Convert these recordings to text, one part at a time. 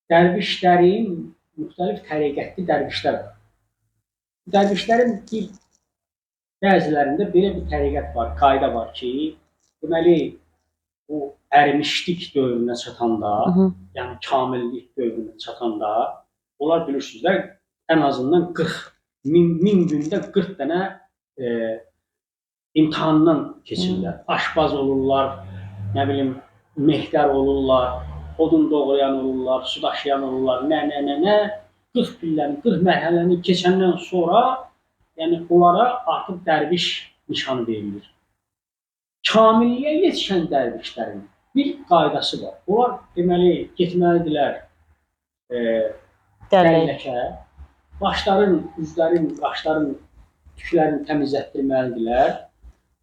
dərvişlərin müxtəlif təriqətli dərvişlər var. Dərvişlərin bəzilərində belə bir təriqət var, qayda var ki, deməli, bu ərmişlik dövrünə çatanda, yəni kamillik dövrünə çatanda, onlar bilirsiniz, ən azından 1000 gündə 40 dənə imtahandan keçirlər. Aşbaz olurlar, nə bilim, mehdər olurlar, odun doğrayan olurlar, su daşıyan olurlar, nə. 40 pilləni, 40 mərhələni keçəndən sonra, yəni onlara artıq dərviş nişanı verilir. Kamilliyə yetişən dərvişlərin bir qaydası var. Onlar deməli, getməlidirlər dəlləkə, başların, üzlərin, qaşların, tüklərini təmizlətdirməlidirlər.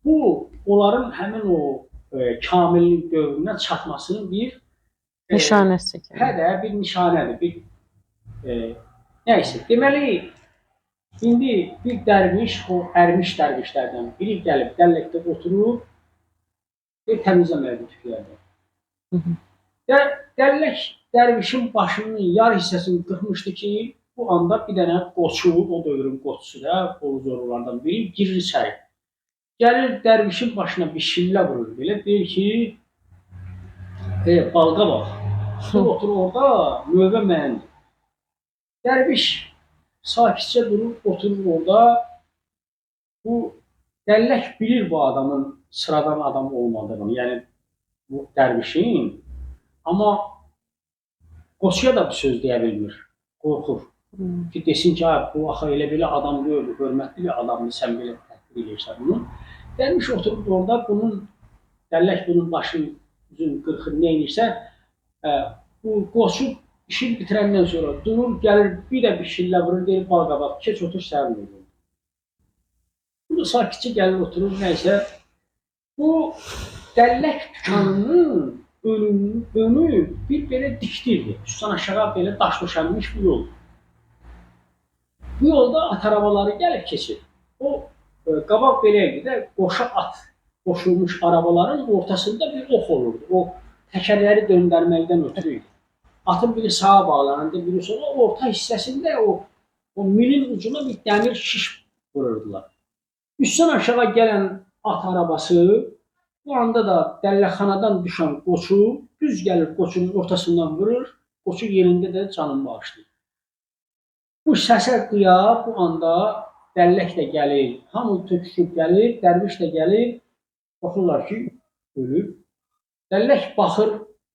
Bu, onların həmin o kamillik dövrünə çatmasının bir nişanəsi. Bir nişanədir. Nəysə, deməli, indi bir dərviş, o ərmiş dərvişlərdən biri gəlib, dəlləkdə oturub, təmizləməlidir tüklərini. Dəllək dərvişin başının yar hissəsini qırmışdı ki, bu anda bir dənə qoçu, o dövrün qoçusu da, poluzorlardan biri girir içəri. Gəlir dərvişin başına bir şillə vurur, belə deyir ki, balqa bax, oturur orada, növbə mənimdir. Dərviş sakitcə durub, oturur orada, bu dəllək bilir bu adamın sıradan adam olmadığını, yəni bu dərvişin, amma qoçuya da bir söz deyə bilmir, qorxur. Ki, desin ki, bu axı elə belə adam deyil, hörmətli bir adamdır, sən belə təhqir edirsən bunu. Dərviş oturub orada, dəllək bunun başını, üzün qırxır, nə edirsə, bu qoçu işini bitirəndən sonra durur, gəlir, bir də bir şillə vurur, deyir, balqabaq, keç otur, sərin olur. Bu da sakitcə gəlir, oturur, nəysə. Bu dəllək dükanının önü bir belə dikdirdir. Üstdən aşağı belə daş döşənmiş bir yol. Bu yolda at arabaları gəlib keçir. O, qabaq belə idi də, qoşa at qoşulmuş arabaların ortasında bir ox olurdu. O, təkərləri döndərməkdən ötürü idi. Atın biri sağa bağlanırdı, biri sola, orta hissəsində o milin ucuna bir dəmir şiş vururdular. Üstdən aşağı gələn at arabası, bu anda da dəlləxanadan düşən qoçu, düz gəlir qoçunun ortasından vurur, qoçu yerində də canını bağışlayır. Bu səsə qıya, bu anda dəllək də gəlir, hamı töküşüb gəlir, dərviş də gəlir, baxırlar ki, ölüb. Dəllək baxır,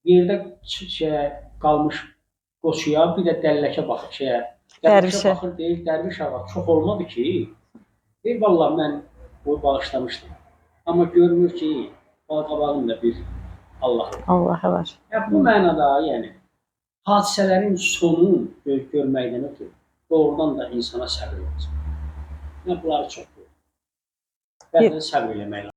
yerdə qalmış qoçuya, bir də dəlləkə baxır, dərvişə baxır, deyir, dərviş ağa, çox olmadı ki, deyir, vallahi mən o bağışlamışdım. Amma görmür ki, balqabağın da bir Allahı var. Bu mənada, yəni, hadisələrin sonu görməkdən ötürü, doğrudan da insana səbir olacaq. Bunları çox görür. Bəzən səbir eləmək lazım.